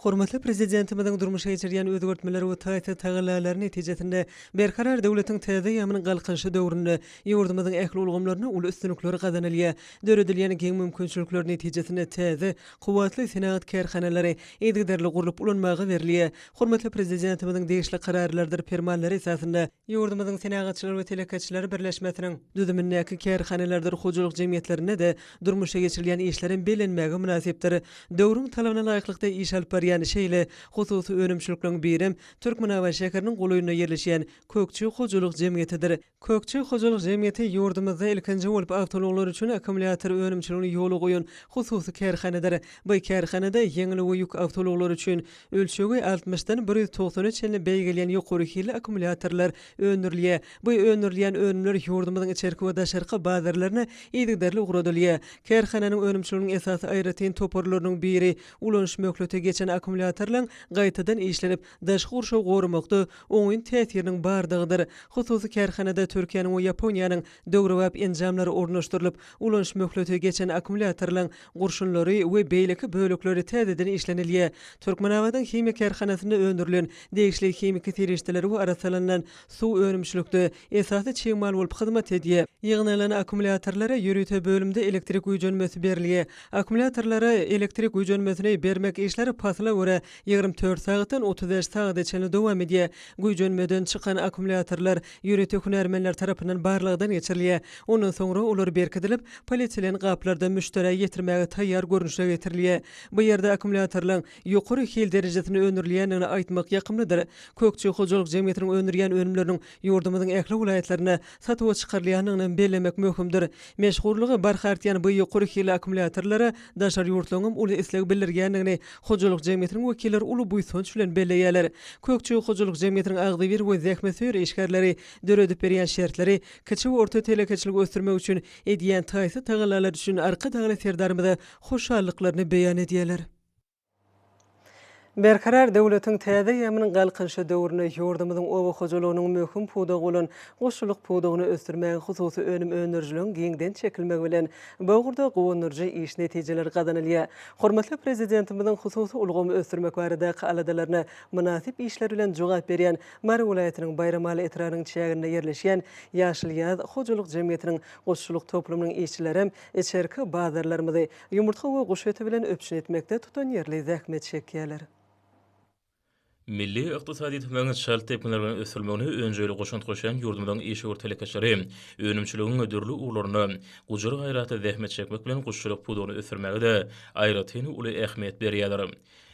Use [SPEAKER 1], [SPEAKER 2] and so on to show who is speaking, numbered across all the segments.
[SPEAKER 1] Hormatly prezidentimizin durmuşa geçirýän özgörtmeleri we taýta tagallary netijesinde berkarar döwletiň täze ýamynyň galkynşy döwründe ýurdumyzyň ähli ulgamlaryna uly üstünlikleri gazanylýa, döredilýän geň mümkinçilikler netijesinde täze, kuwatly senat kärhanalary edgiderli gurulyp ulanmagy berilýär. Hormatly prezidentimizin degişli kararlardyr fermanlary esasında ýurdumyzyň senagatçylary we telekatçylary birleşmesiniň düzümindäki kärhanalardyr hojalyk jemgyýetlerine de durmuşa geçirilýän işleriň belenmäge münasipdir. Döwrüň talabyna laýyklykda iş alyp barýan şeýle hususy önümçilikliň birim Türkmenawa şäheriniň golaýyna ýerleşýän Kökçü hojalyk jemgyýetidir. Kökçü hojalyk jemgyýeti ýurdumyzda ilkinji bolup awtologlar üçin akkumulyator önümçiligini ýoly goýan hususy kärhanadyr. Bu kärhanada ýeňil we ýük awtologlar üçin ölçegi 60-dan 193 çenli beýgelýän ýokary hili akkumulyatorlar öndürilýär. Bu öndürilýän önümler ýurdumyzyň içerki we daşarky bazarlaryna ýygderli uradylýar. Kärhananyň önümçiliginiň esasy aýratyn toparlarynyň biri ulanış mökleti geçen akkumulyatorlaryň gaýtadan işlenip daşky gurşa gorumakda oňyn täsiriniň bardygydyr. Hususy kärhanada Türkiýanyň we Ýaponiýanyň döwrewap enjamlary ornaşdyrylyp, ulanış mökleti geçen akkumulyatorlaryň gurşunlary we beýleki bölekleri täzeden işlenilýär. Türkmenawadyň himya kärhanasynda öndürilen degişli himiki terişdeleri we arasalanan suw önümçilikde esasy çeýmal bolup hyzmat edýär. Ýygnalan akkumulyatorlara ýürüte bölümde elektrik güýjenmesi berilýär. Akkumulyatorlara elektrik güýjenmesini bermek işleri pasla göre 24 saatdan 35 saat çenli dowam edýär. Güýjenmeden çykan akkumulyatorlar ýürüte hünärmenler tarapyndan barlygydan geçirilýär. Ondan soňra olar berkidilip, polisiýaň gaplarda müşteri ýetirmäge taýýar görnüşe getirilýär. Bu ýerde akkumulyatorlaryň ýokary hil derejesine öndürilýänini aýtmak ýakymlydyr. Kökçü hojalyk jemgyýetiniň öndürýän önümleriniň ýurdumyzyň ähli welaýatlaryna satyp çykarylýanyny bellemek möhümdir. Meşgurlugy barhartýan bu ýokary hil akkumulyatorlara daşar ýurtlaryň uly isleg bildirýänini hojalyk jemgyýetiniň wekilleri uly buýsunç bilen belleýärler. Kökçü hojalyk jemgyýetiniň agdybir we zähmetsör işgärleri döredip berýän şertleri kiçik we orta telekatçylyk ösdürmek üçin edýän taýsy tagalalar üçin arka dagly serdarymyda hoşallyklaryny beýan edýärler. Berkarar döwletiň täze ýamynyň galkynşy döwrüne ýurdumyzyň owa hojalygynyň möhüm puda bolan goşulyk pudagyny ösdürmäge hususy önüm öndürjüliň giňden çekilmegi bilen bogurda gowunurjy iş netijeleri gazanylýar. Hormatly prezidentimiziň hususy ulgamy ösdürmek barada aladalaryna münasip işler bilen jogap berýän Mary welaýatynyň Bayramaly etranyň çäginde ýerleşýän Ýaşyl ýaz hojalyk jemgyýetiniň goşulyk toplumynyň işçileri içerki bazarlarymyzy ýumurtga we goş eti bilen öpüşün etmekde tutan ýerli zähmet çekýärler.
[SPEAKER 2] Milli ykdysady tümäňi şart tepkiler bilen ösülmegine öňjeli goşant goşan ýurdumyzyň işgör telekatçylary önümçiligiň ödürli uglaryny gujar gaýraty zähmet çekmek bilen goşulyk pudagyny ösürmäge de aýratyn uly ähmiýet berýärler.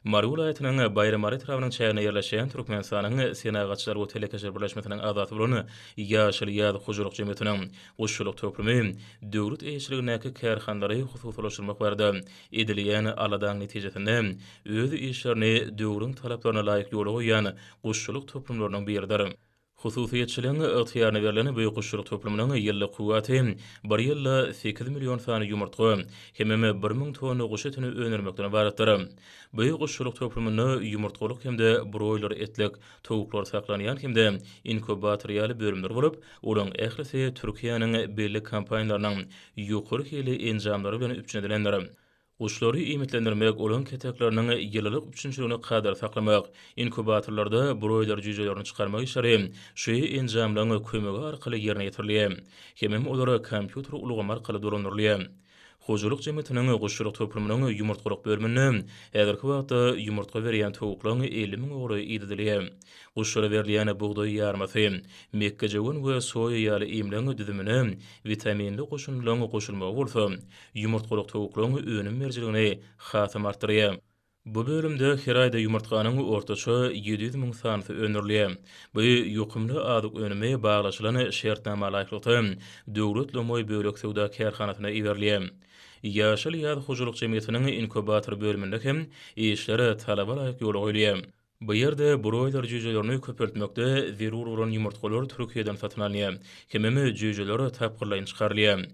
[SPEAKER 2] Mary welaýatynyň Bayramaly etrawynyň çägine ýerleşýän Türkmenistanyň senagatçylary we telekatçylar birleşmesiniň azaty bolan Ýaşyl ýaz hojalyk jemgyýetiniň goşulyk toplumy döwlet eýişligindäki kärhanalary hususlaşdyrmak barada edilýän aladaň netijesinde öz işlerini döwrüň talaplaryna laýyk ýola goýan goşulyk toplumlarynyň biridir. Hususiýetçiligiň ygtyýaryna berilen bu goşulyk toplumynyň ýyllyk kuwaty 1 ýylda 8 million sany ýumurtga hemem 1000 tonna goş etini öňürmekden ibaretdir. Bu goşulyk toplumyny ýumurtgalyk hemde broiler etlik towuklar saklanýan hemde inkubator ýaly bölümler bolup, olaň ählisi Türkiýanyň belli kampaniýalarynyň ýokary hili enjamlary bilen üpçünedilenler. Uşlary iýmitlendirmek, olan ketekleriniň ýyllyk üçinçiligini kadar saklamak, inkubatorlarda broiler jüjelerini çykarmak işleri şu enjamlaryň kömegi arkaly ýerine ýetirilýär. Hemem olara kompýuter ulgamy arkaly dolandyrylýar. Hojalyk jemgyýetiniň goşulyk toplumynyň ýumurtgalyk bölümini häzirki wagtda ýumurtga berýän towuklaryň 50 000 euro ýedilýär. Goşulyk berilýän buğday ýarmasy, mekkejewin we soya ýaly iýimleň düzümine vitaminli goşunlaryň goşulmagy bolsa, ýumurtgalyk towuklaryň önüm merjiligini hasam artdyrýar. Bu bölümde her ayda ýumurtganyň ortaça 700 000 sany öndürilýär. Bu ýokymly adyk önüme baglaşylan şertnama laýyklykda döwlet lomoy bölek sowda kärhanasyna iberilýär. Ýaşyl ýaz hojalyk jemgyýetiniň inkubator bölüminde hem işlere talaba laýyk ýola goýulýar. Bu ýerde broiler jüjelerini köpeltmekde zerur bolan ýumurtgalar Türkiýeden satyn alınýar. Hemem jüjeler tapgyrlaýyn çykarylýar.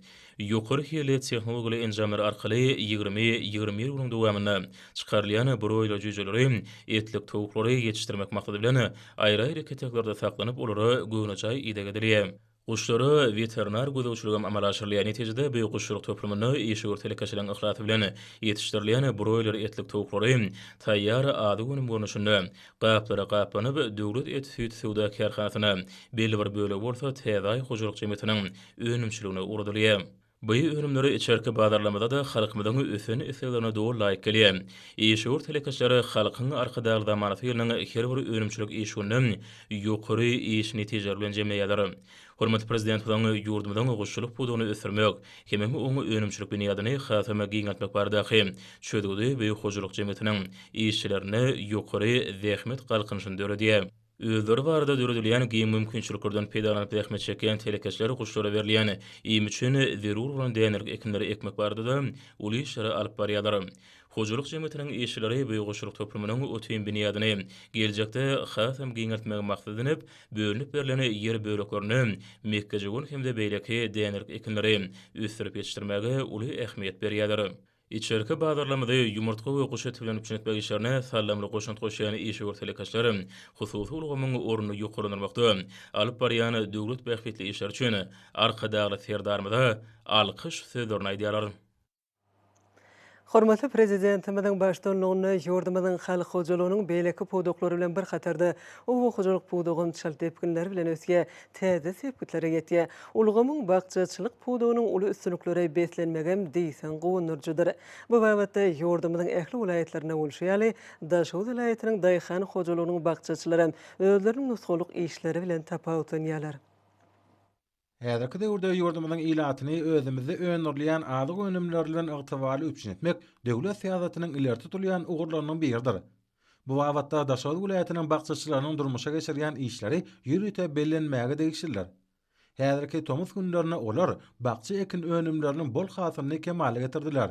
[SPEAKER 2] Ýokary hili tehnologiýaly enjamlar arkaly 20-21 ýylyň dowamyna çykarylýan broiler jüjeleri etlik towuklary ýetişdirmek maksady bilen aýry-aýry keteklarda saklanyp olary göwnejay ide edilýär. Kuşları veterinar gözüçülügem amal aşyrylýan netijede beýik kuşçuluk toplumyny işe telekaçylan ıhlaty bilen ýetişdirilýän broiler etlik towaklary taýýar ady günüm görnüşinde gaplara gaplanyp döwlet et süýt suwda karhanasyna belli bir bölegi bolsa täze hojuluk jemgyýetiniň önümçiligine uradylýar. Bu önümleri içerki badarlamada da halkymyzyň öseni isleglerine doğru laýyk gelýär. Eşgur telekaçlary halkyň arkadaşlyk zamanaty ýylynyň her bir önümçilik işgünüm ýokary iş netijeleri bilen jemleýärler. Hormatly prezident bilen ýurdumyzyň guşçuluk pudugyny ösürmek, hemem oňa önümçilik biniýadyny hasama giňetmek bardaky çödügdi we hojuluk jemgyýetiniň işçilerine ýokary zähmet galkynyşyny döredýär. Özleri barada döredilýän giň mümkinçiliklerden peýdalanyp zähmet çekýän telekaçlary guşlara berilýän iýim üçin zerur bolan dänerlik ekinleri ekmek barada uly işleri alyp barýarlar. Hojuluk jemgyýetiniň işçileri bu guşçuluk toplumynyň ötüň biniýadyny geljekde hasam giňetmek maksadyny bölünip berilen ýer böleklerini mekkejegun hemde beýleki dänerlik ekinleri ösürip ýetişdirmäge uly ähmiýet berýärler. İçerki bazarlamada yumurtqa we goşa tülenip çynetmek işlerine sallamly goşant goşýan işe telekaçlary hususy ulgamyň ornuny ýokarlandyrmakda alyp barýan döwlet bähfetli işler üçin arkadaşly serdarmyda alkyş sözlerini aýdýarlar.
[SPEAKER 1] Hormatly prezidentimiziň başdanlygyny ýurdumyzyň halk hojalygynyň beýleki puduklary bilen bir hatarda o hojuluk pudugyny çaltepkinleri bilen ösge täze sepkitlere ýetýär. Ulgamyň bagçaçylyk pudugynyň uly üstünlikleri beslenmegem diýsen gowunurjydyr. Bu wagtda ýurdumyzyň ähli vilayetlerine bolşýaly Daşow vilayetynyň daýhan hojalygynyň bagçaçylary özleriniň nusgalyk işleri bilen tapawutlanýarlar.
[SPEAKER 3] Häzirki döwürde ýurdumyzyň ilatyny özümizde öňürleýän azyk önümler bilen ygtybaly üçinetmek döwlet syýasatynyň ileri tutulýan ugurlarynyň biridir. Bu wagtda Daşow vilayatynyň bagçaçylarynyň durmuşa geçirýän işleri ýürüte bellenmäge degişirler. Häzirki tomuz günlerine olar bagça ekin önümleriniň bol hasylyny kemale getirdiler.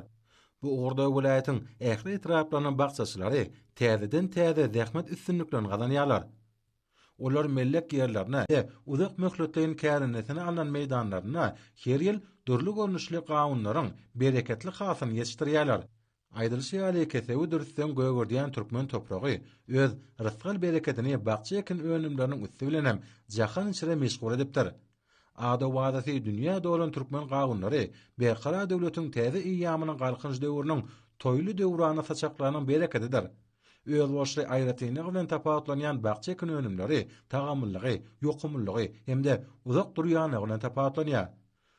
[SPEAKER 3] Bu ugurda vilayatyň ähli etraplarynyň bagçaçylary täzeden täze zähmet üstünliklerini gazanýarlar. Olar mellek ýerlerine uzak möhletlerin kärinesini alan meýdanlaryna her ýyl dürli görnüşli gawunlaryň bereketli hasyny ýetişdirýärler. Aýdylşy kesewi dürüsten gögördýän türkmen topragy öz rızkyl bereketini bagça ekin önümleriniň üstü bilen hem jahan içine meşgul edipdir. Ada wadaty dünýä dolan türkmen gawunlary beqara döwletiň täze iýamynyň galkynç döwrüniň toýly döwrana saçaklanyň bereketidir. Öz boşly aýratyny bilen tapawutlanýan bagça ekin önümleri tagamyllygy, ýokumlygy hemde uzak durýany bilen tapawutlanýar.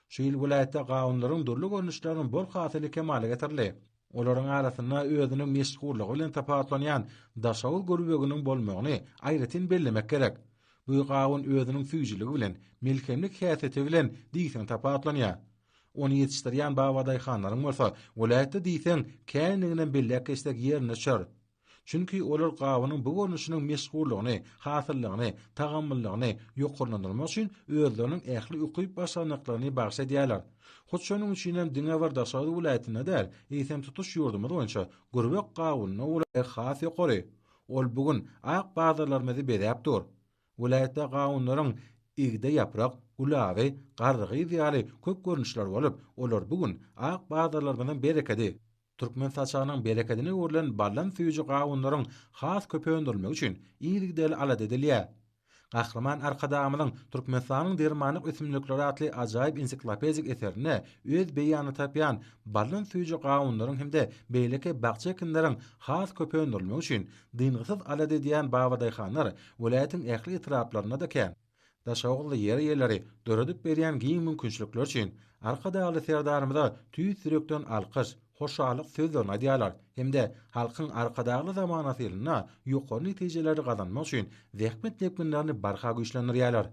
[SPEAKER 3] Şu ýyl vilayatda gawunlaryň durly görnüşleriniň bol hasyly kemale getirildi. Olaryň arasynda özüniň meşgullygy bilen tapawutlanýan Daşow görbeginiň bolmagyny aýratyn bellemek gerek. Bu gawun özüniň süýjüligi bilen, milkemlik häsiýeti bilen diýsen tapawutlanýar. Onu ýetişdirýän babadaýhanlaryň bolsa, vilayatda diýsen känigine bellek istek ýerine çör. Çünki olar gawunyň bu görnüşiniň meşgullygyny, hasyllygyny, tagamyllygyny ýokarlandyrmak üçin özleriniň ähli ukyp başlanmaklaryny bagş edýärler. Hut şonuň üçin hem diňe Daşow vilayatyna däl, ýetem tutuş ýurdumyz boýunça gurbek gawunyny ulay has ýokary. Ol bugun aýak bazarlarymyzy bedäpdir. Vilayatda gawunlaryň igde ýaprak, gulaby, garrygy ýaly köp görnüşler bolup, olar bugun aýak bazarlaryndan berekedi. Türkmen saçanyň bereketini görülen ballan süýjü gawunlaryň has köpeýendirmek üçin ýygydyl alad edilýär. Gahraman arkadamynyň Türkmenistanyň dermanyk ösümlikleri atly ajaýyp ensiklopediýik eserine öz beýany tapýan ballan süýjü gawunlaryň hemde beýleki bagça ekinleriň has köpeýendirmek üçin dyngysyz alad edýän babadaýhanlar vilayatyň ähli etraplaryna da kän. Daşowly ýer-ýerleri döredip berýän giň mümkinçilikler üçin arkadaşly serdarymyza tüýt sürekden alkyş hoşalyk sözlerini aýdýarlar. Hemde halkyň arkadaşly zamanaty ýylyna ýokary netijeleri gazanmak üçin zähmet tepkinlerini barha güýçlendirýärler.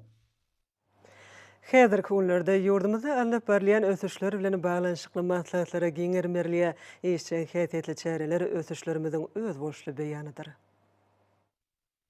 [SPEAKER 1] Häzirki günlerde ýurdumyzda alyp berilýän ösüşler bilen baglanşykly maslahatlara giňermerliýär. Eşçi häsiýetli çäreler ösüşlerimiziň öz boşly beýanydyr.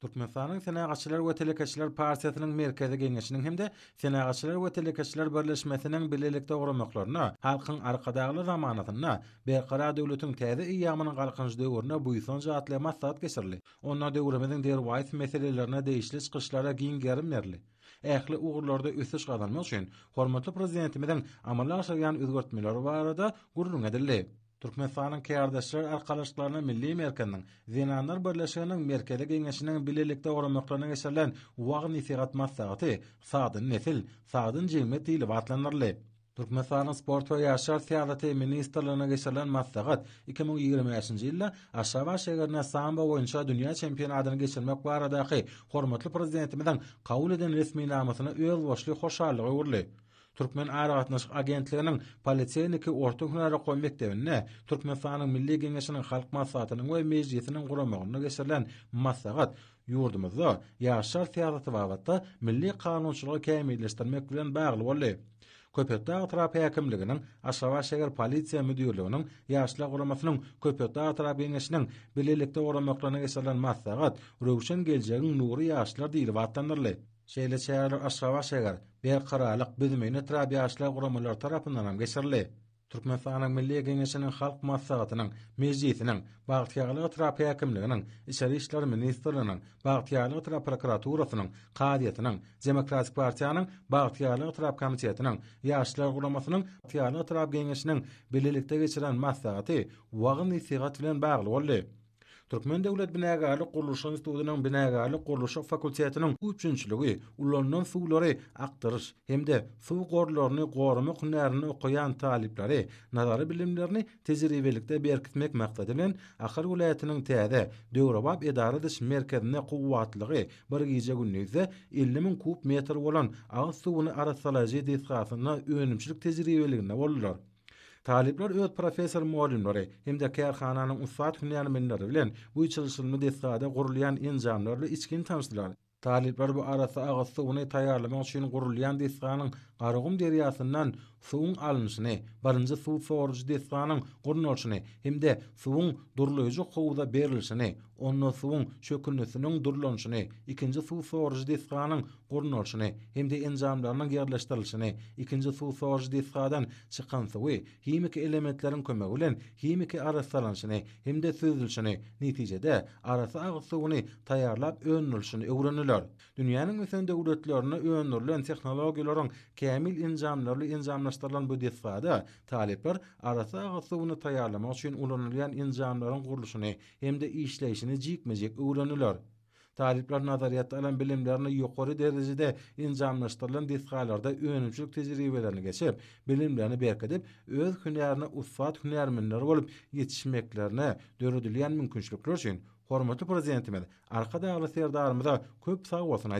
[SPEAKER 3] Türkmenistanyň Senagaçylar we Telekaçylar Partiýasynyň merkezi geňeşiniň hemde Senagaçylar we Telekaçylar birleşmesiniň birlelikde guramaklaryna, halkyň arkadaşly zamanatyna, beqara döwletiň täze iýamynyň galkynç döwrüne buýsan jatly maslahat geçirildi. Onda döwrümizin derwaýt meselelerine değişli çykyşlara giň gerimlerli. Ähli ugurlarda ösüş gazanmak üçin hormatly prezidentimiziň amalla aşyrýan özgertmeleri barada gurrun edildi. Türkmenistanyň Kärdeşler arkalaşyklaryna Milli Merkeziniň Zenanlar Birleşiginiň Merkezi Geňeşiniň bilelikde guramaklygyna geçirilen wagt nasihat maslahaty Sadyn Nesil, Sadyn Jemgyýet diýilip atlanyrly. Türkmenistanyň sport we ýaşar syýasaty ministrligine geçirilen maslahat 2025-nji ýylda aşağı şäherine samba boýunça dünýä çempionatyny geçirmek baradaky hormatly prezidentimizden kabul eden resmi namasyna öz boşly hoşallygy uğurly. Türkmen Aragatnaşyk Agentliginiň polisiýaniki orta hünäre goý mektebinde Türkmenistanyň Milli Geňeşiniň halk maslahatynyň we mejlisiniň guramagyna geçirilen maslahat ýurdumyzda ýaşar syýasaty babatda milli kanunçylygy kämilleşdirmek bilen bagly boldy. Köpekdağ Trap Häkimliginiň Aşgabat şäher polisiýa müdürliginiň ýaşlar guramasynyň Köpekdağ Trap Geňeşiniň bilelikde guramaklaryna geçirilen maslahat röwşen geljegiň nury ýaşlar diýilip atlanyrly. Şeýle şäher Aşgabat şäher berkaralyk bizmeni Trap ýaşlar guramalary tarapyndan geçirildi. Türkmenistanyň Milli Geňeşiniň halk maslahatynyň mejlisiniň Bagtyýarlyk Trap Häkimliginiň Içeri işler ministrliginiň Bagtyýarlyk Trap prokuraturasynyň Kadyýatynyň Demokratik partiýanyň Bagtyýarlyk Trap komitetining ýaşlar guramasynyň Bagtyýarlyk Trap Geňeşiniň bilelikde geçiren maslahaty wagt nasihat bilen bagly boldy. Türkmen Döwlet Binägarlyk Guruluşy Institutynyň Binägarlyk Guruluşy fakultetiniň üçinçiligi ulandan suwlary aktaryş hemde suw gorlaryny gorumak hünärini okuyan talipleri nazary bilimlerini tejribelikde berkitmek maksady bilen Ahar vilayatynyň täze Döwrebap edara dyş merkezine kuwwatlygy bir gije günnüzde 50.000 kub metr bolan agyz suwuny arasalagy desgasyna önümçilik tejribeligine boldular. Talipler öz professor muallimleri hem de kärhananyň ustat hünärmenleri bilen bu ýylşylymy desgada gurulýan enjamlarly içkin tanışdylar. Talipler bu arasy agyz suwuny taýýarlamak üçin gurulýan desganyň Garagum derýasyndan suwun alynşyny, birinji suw soruj desganyň gurnulşyny hem de suwun durulýy howza berilişini, ondan suwun çökülmesiniň durulanyşyny, ikinji suw soruj desganyň gurnulşyny hem de enjamlarynyň ýerleşdirilişini, ikinji suw soruj desgadan çykan suwy himik elementleriň kömegi bilen himiki arassalanyşyny hem de süzülişini, netijede arasy agyz suwuny taýýarlap öňülüşini öwrenýär. Dünýäniň bütün döwletlerine öňürilen tehnologiýalaryň kämil enjamlarly enjamlaşdyrylan bu desgada talipler arasy agyz suwuny taýýarlamak üçin ulanylýan enjamlaryň guruluşyny hem de işleýişini jikmejek öwrenýär. Talipler nazariýatda alan bilimlerini ýokary derejede enjamlaşdyrylan desgalarda önümçilik tejribelerini geçip, bilimlerini berkidip, öz hünärini ustat hünärmenleri bolup ýetişmeklerine döredilýän mümkinçilikler üçin hormatly prezidentimiz arka dagly serdarymyza köp sag bolsun.